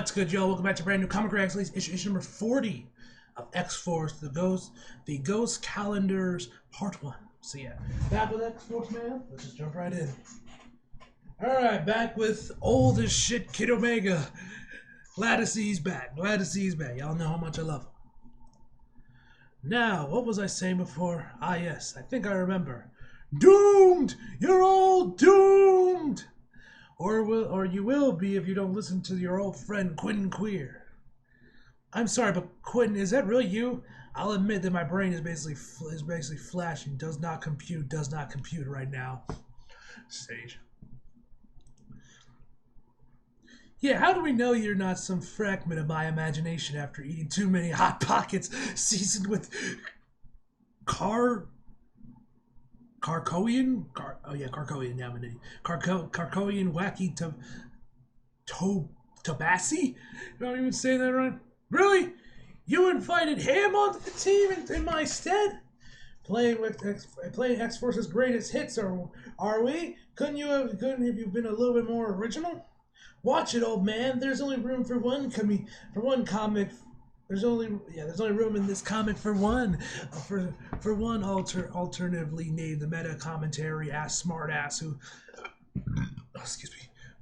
What's good, y'all? Welcome back to brand new Comic Reacts, issue number 40 of X-Force, the Ghost Calendars Part 1. So yeah, back with X-Force, man. Let's just jump right in. Alright, back with old as shit Kid Omega. Glad to see he's back. Glad to see he's back. Y'all know how much I love him. Now, what was I saying before? Ah, yes, I think I remember. Doomed! You're all doomed! Or you will be if you don't listen to your old friend Quentin Queer. I'm sorry, but Quentin, is that really you? I'll admit that my brain is basically flashing. Does not compute right now. Sage. Yeah, how do we know you're not some fragment of my imagination after eating too many Hot Pockets seasoned with Carcoian? Carcoian, yeah, I'm an idiot. Carcoian wacky tabassi? You don't even say that right? Really? You invited him onto the team in my stead? Playing X-Force's greatest hits, are we? Couldn't you have been a little bit more original? Watch it, old man. There's only room for one comic. There's only room in this comic for one alternatively named the meta commentary smartass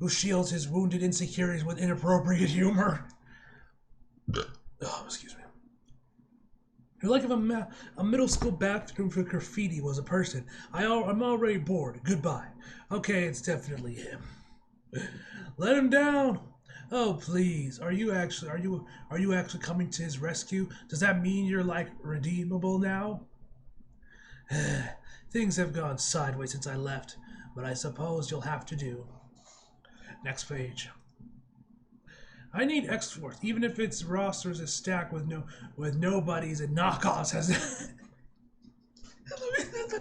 who shields his wounded insecurities with inappropriate humor. Excuse me. You're like if a middle school bathroom for graffiti was a person. I'm already bored. Goodbye. Okay, it's definitely him. Let him down. Oh please, are you actually coming to his rescue? Does that mean you're like redeemable now? Things have gone sideways since I left, but I suppose you'll have to do. Next page. I need X-Force, even if its rosters is stacked with nobodies and knockoffs. Has the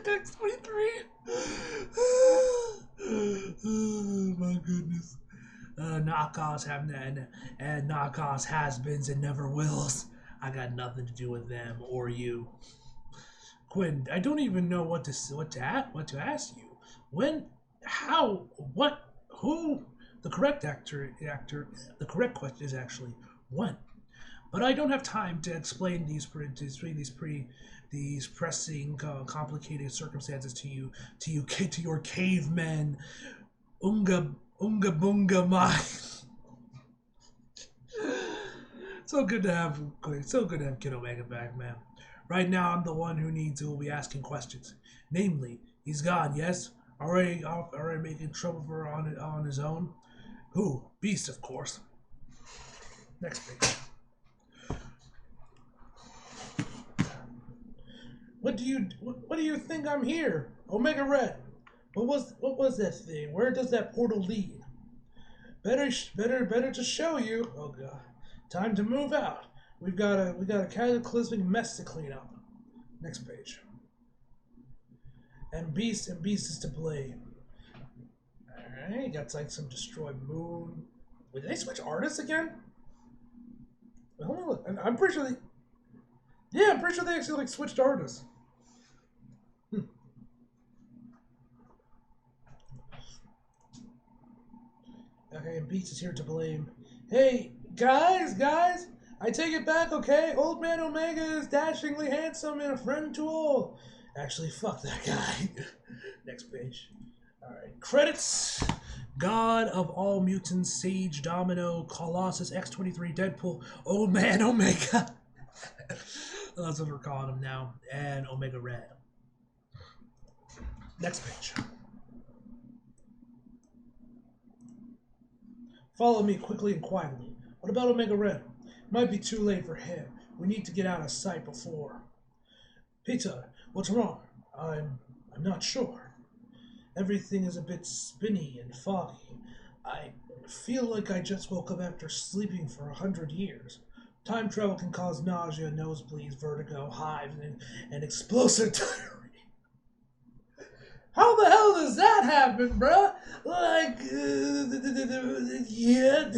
next 23. Oh my goodness. Knockoffs have and knockoffs has-beens and never wills. I got nothing to do with them or you. Quinn, I don't even know what to ask you. When, how, what, who? The correct question is actually when. But I don't have time to explain these pressing, complicated circumstances to your cavemen. Unga Bunga my. So good to have Kid Omega back, man. Right now, I'm the one who will be asking questions. Namely, he's gone, yes? Already making trouble on his own. Who? Beast, of course. Next page. What do you think I'm here? Omega Red. What was that thing? Where does that portal lead? Better to show you. Oh god. Time to move out. We got a cataclysmic mess to clean up. Next page. And Beast is to blame. Alright, got like some destroyed moon. Wait, did they switch artists again? Wait, hold on, look. I'm pretty sure I'm pretty sure they actually like switched artists. Okay, and Beast is here to blame. Hey, guys, I take it back, okay? Old Man Omega is dashingly handsome and a friend to all. Actually, fuck that guy. Next page. Alright, credits. God of all mutants, Sage, Domino, Colossus, X-23, Deadpool, Old Man Omega. That's what we're calling him now. And Omega Red. Next page. Follow me quickly and quietly. What about Omega Red? Might be too late for him. We need to get out of sight before. Peter, what's wrong? I'm not sure. Everything is a bit spinny and foggy. I feel like I just woke up after sleeping for 100 years. Time travel can cause nausea, nosebleeds, vertigo, hives, and explosive diarrhea. How the hell does that happen, bruh? Like, yeah.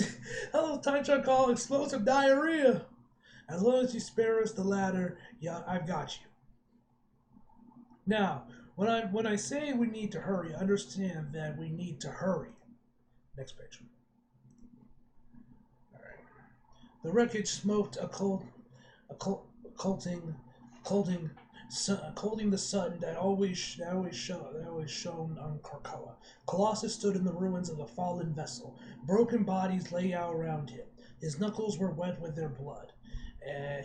Hello, time travel call explosive diarrhea. As long as you spare us the latter, yeah, I've got you. Now, when I say we need to hurry, understand that we need to hurry. Next page. All right. The wreckage smoked coating the sun that always shone on Krakoa. Colossus stood in the ruins of a fallen vessel. Broken bodies lay out around him. His knuckles were wet with their blood.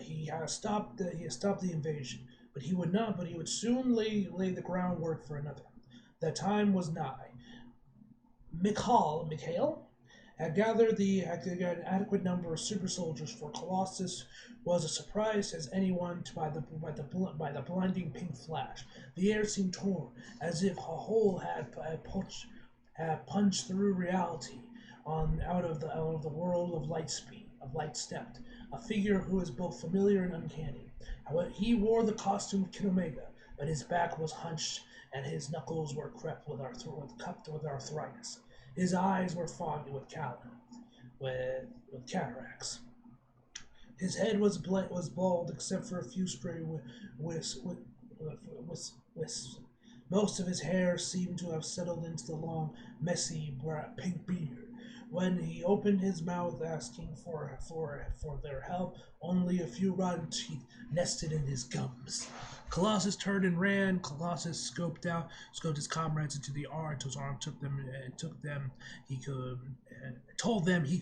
He had stopped the invasion, but he would not. But he would soon lay the groundwork for another. The time was nigh. Mikhail had gathered an adequate number of super soldiers for Colossus was as surprised as anyone by the blinding pink flash. The air seemed torn, as if a hole had punched through reality out of the world of light stepped. A figure who is both familiar and uncanny. However, he wore the costume of Kid Omega, but his back was hunched and his knuckles were cupped with arthritis. His eyes were foggy with cataracts. His head was bald except for a few stray wisps. Most of his hair seemed to have settled into the long, messy, pink beard. When he opened his mouth asking for their help, only a few rotten teeth nested in his gums. Colossus turned and ran. Colossus scoped his comrades into the arm until his arm took them. Told them he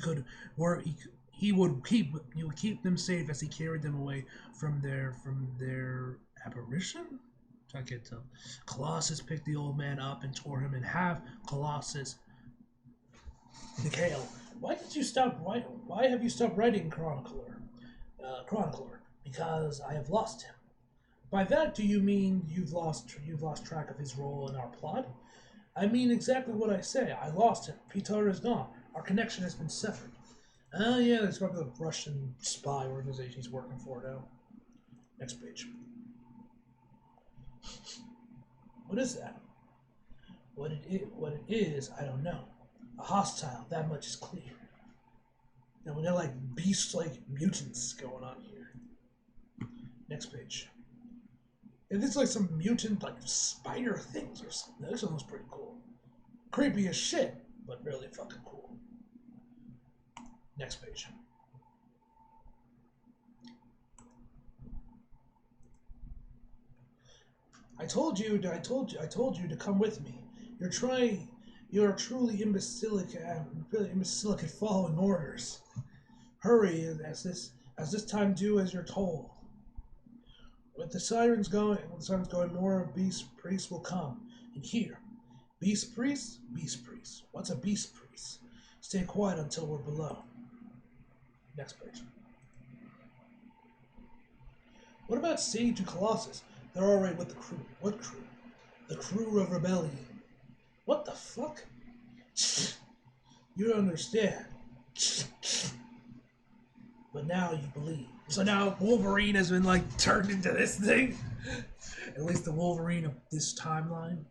would keep them safe as he carried them away from their apparition. I can't tell. Colossus picked the old man up and tore him in half. Colossus. Mikhail, why have you stopped writing Chronicler? Because I have lost him. By that, do you mean you've lost track of his role in our plot? I mean exactly what I say. I lost him. Peter is gone. Our connection has been severed. Yeah, that's probably the Russian spy organization he's working for now. Next page. What is that? What it is, I don't know. A hostile, that much is clear. Now we got like beast-like mutants going on here. Next page. If it's like some mutant like spider things or something, this one looks pretty cool. Creepy as shit, but really fucking cool. Next page. I told you to come with me. You're truly imbecilic at following orders. Hurry, as this time do as you're told. With the sirens going, more beast priests will come. And here, beast priests. What's a beast priest? Stay quiet until we're below. Next page. What about Sage and Colossus? They're alright with the crew. What crew? The crew of Rebellion. What the fuck? You don't understand. But now you believe. So now Wolverine has been like turned into this thing. At least the Wolverine of this timeline.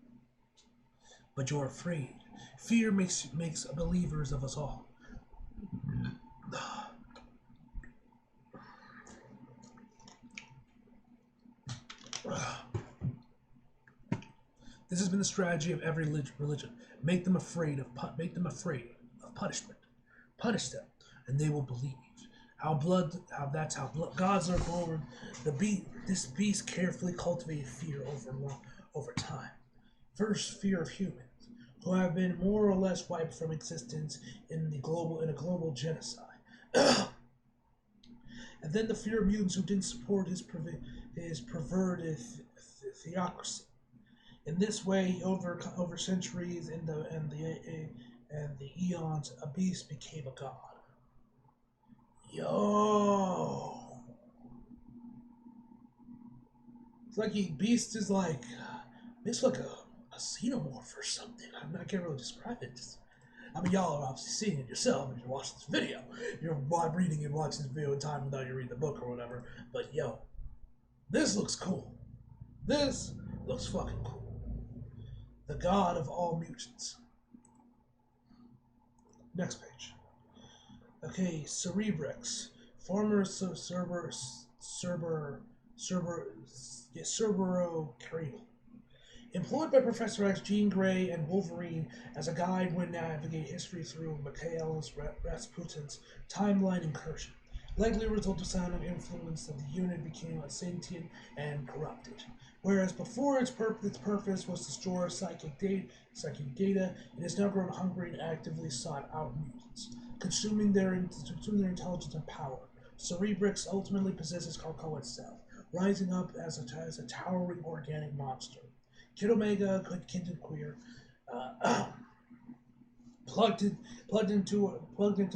But you're afraid. Fear makes believers of us all. This has been the strategy of every religion. Make them afraid of punishment. Punish them, and they will believe. That's how gods are born. This beast carefully cultivated fear over time. First, fear of humans, who have been more or less wiped from existence in a global genocide. And then the fear of mutants who didn't support his perverted theocracy. In this way, over centuries and the eons, a beast became a god. Yo, it's like beast is like it's like a xenomorph or something. I can't really describe it. I mean, y'all are obviously seeing it yourself if you're watching this video. You're reading and watching this video in time without you read the book or whatever. But yo, this looks cool. This looks fucking cool. The god of all mutants. Next page. Okay, Cerebrex, former Cerebro-Cranial. Employed by Professor X, Jean Grey, and Wolverine as a guide when navigate history through Mikhail Rasputin's timeline incursion. likely a result of psionic influence that the unit became sentient and corrupted. Whereas before its purpose was to store psychic data, it has now grown hungry and actively sought out mutants, consuming their intelligence and power. Cerebrix ultimately possesses Krakoa itself, rising up as a towering organic monster. Kid Omega, Kindred Queer, plugged into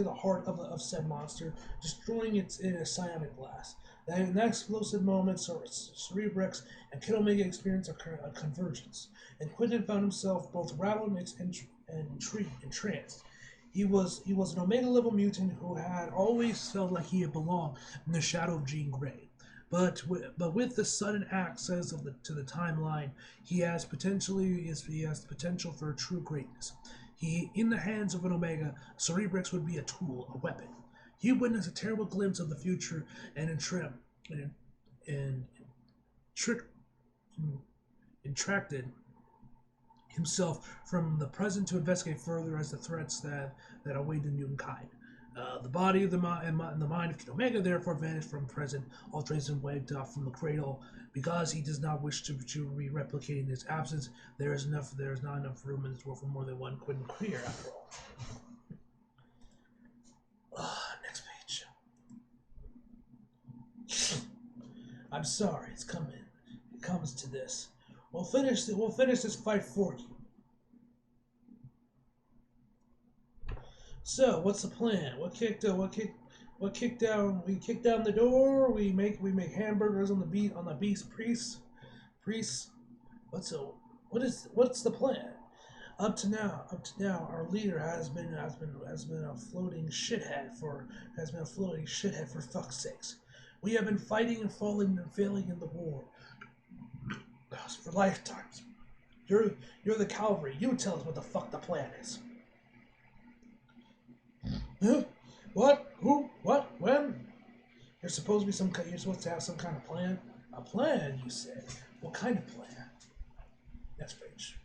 the heart of said monster, destroying it in a psionic blast. In that explosive moment, Cerebrix and Kid Omega experienced a convergence, and Quinton found himself both rattled and entranced. He was an Omega level mutant who had always felt like he had belonged in the shadow of Jean Grey. But with the sudden access to the timeline, he has the potential for true greatness. In the hands of an Omega, Cerebrix would be a tool, a weapon. He witnessed a terrible glimpse of the future and intracted himself from the present to investigate further as the threats that awaited mutant kind. The body of the mind of Kid Omega therefore vanished from present, all traces wiped off from the cradle. Because he does not wish to re-replicate in his absence, there is not enough room in this world for more than one Quinton Queer, after all. Next page. I'm sorry, it's coming. It comes to this. We'll finish this fight for you. So, what's the plan? We kick down the door. We make hamburgers on the beast priest. What's the plan? Up to now, our leader has been a floating shithead for fuck's sakes. We have been fighting and falling and failing in the war for lifetimes. You're the cavalry. You tell us what the fuck the plan is. Huh? What? Who? What? When? You're supposed to have some kind of plan. A plan, you say? What kind of plan? Next page.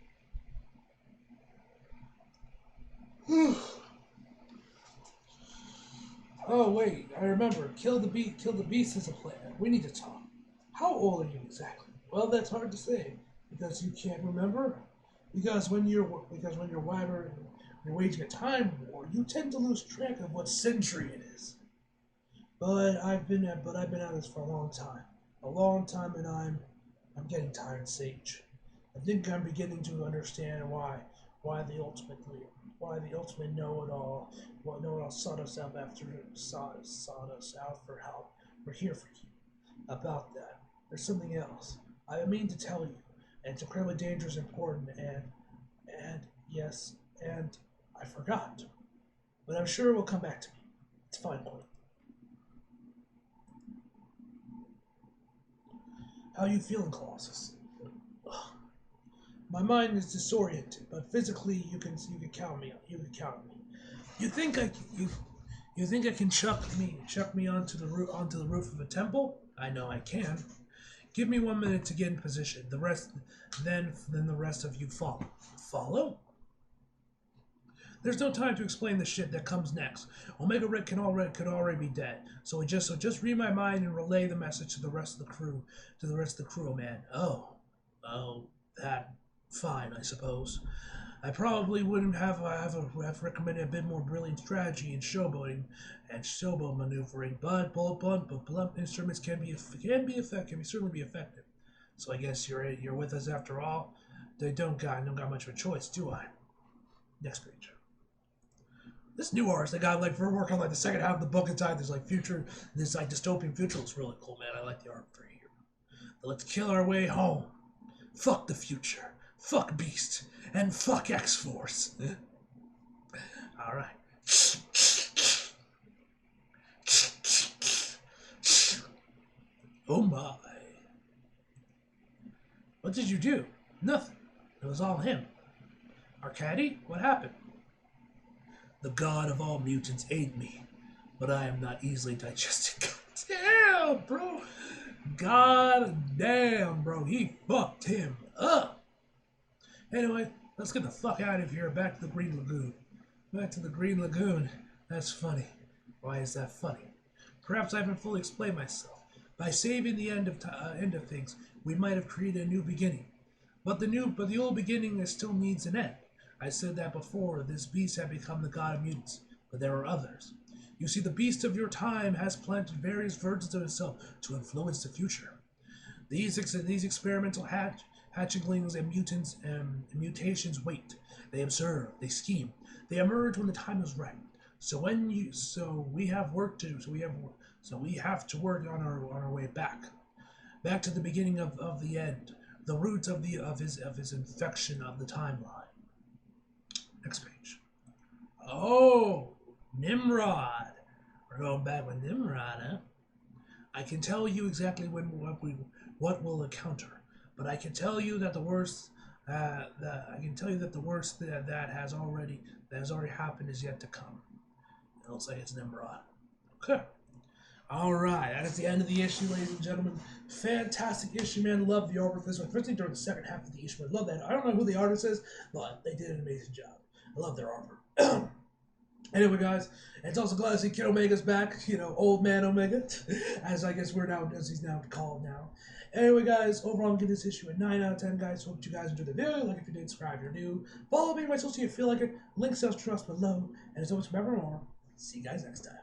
Oh wait, I remember. Kill the beast is a plan. We need to talk. How old are you exactly? Well, that's hard to say because you can't remember. Because when you're waging a time war, you tend to lose track of what century it is. But I've been at this for a long time, and I'm getting tired, Sage. I think I'm beginning to understand why the ultimate know-it-all sought us out for help. We're here for you. About that, there's something else I mean to tell you, and it's incredibly dangerous, important, and I forgot. But I'm sure it will come back to me. It's fine, Quinn. How you feeling, Colossus? My mind is disoriented, but physically you can count me. You can count on me. You think I can chuck me onto the roof of a temple? I know I can. Give me 1 minute to get in position. Then the rest of you follow. Follow? There's no time to explain the shit that comes next. Omega Red could already be dead. So just read my mind and relay the message to the rest of the crew. Oh man. Oh, that. Fine, I suppose. I probably wouldn't have recommended a bit more brilliant strategy in showboat maneuvering, but blunt instruments can certainly be effective. So I guess you're with us after all. I don't got much of a choice, do I? Next page. This new artist I got for work on the second half of the book inside this dystopian future looks really cool, man. I like the art for here. But let's kill our way home. Fuck the future. Fuck Beast. And fuck X-Force. Alright. Oh my. What did you do? Nothing. It was all him. Arcady? What happened? The god of all mutants ate me, but I am not easily digested. God damn, bro. He fucked him up. Anyway, let's get the fuck out of here. Back to the Green Lagoon. That's funny. Why is that funny? Perhaps I haven't fully explained myself. By saving the end of things, we might have created a new beginning. But the old beginning still needs an end. I said that before. This beast had become the god of mutants, but there are others. You see, the beast of your time has planted various versions of itself to influence the future. These experimental hatchlings and mutants and mutations wait. They observe. They scheme. They emerge when the time is right. So we have work to do. So we have to work on our way back to the beginning of the end, the roots of his infection of the timeline. Next page. Oh, Nimrod. We're going back with Nimrod, huh? I can tell you exactly what we'll encounter, but I can tell you that the worst that has already happened is yet to come. It looks like it's Nimrod. Okay. Alright, that is the end of the issue, ladies and gentlemen. Fantastic issue, man. Love the artwork for this one, especially during the second half of the issue. I love that. I don't know who the artist is, but they did an amazing job. I love their artwork. Anyway, guys, it's also glad to see Kid Omega's back, Old Man Omega, as he's now called now. Anyway, guys, overall, I'll give this issue a 9 out of 10, guys. Hope you guys enjoyed the video. Like if you did, subscribe if you're new. Follow me on my social media if you feel like it. Links to trust below. And as always, remember more. See you guys next time.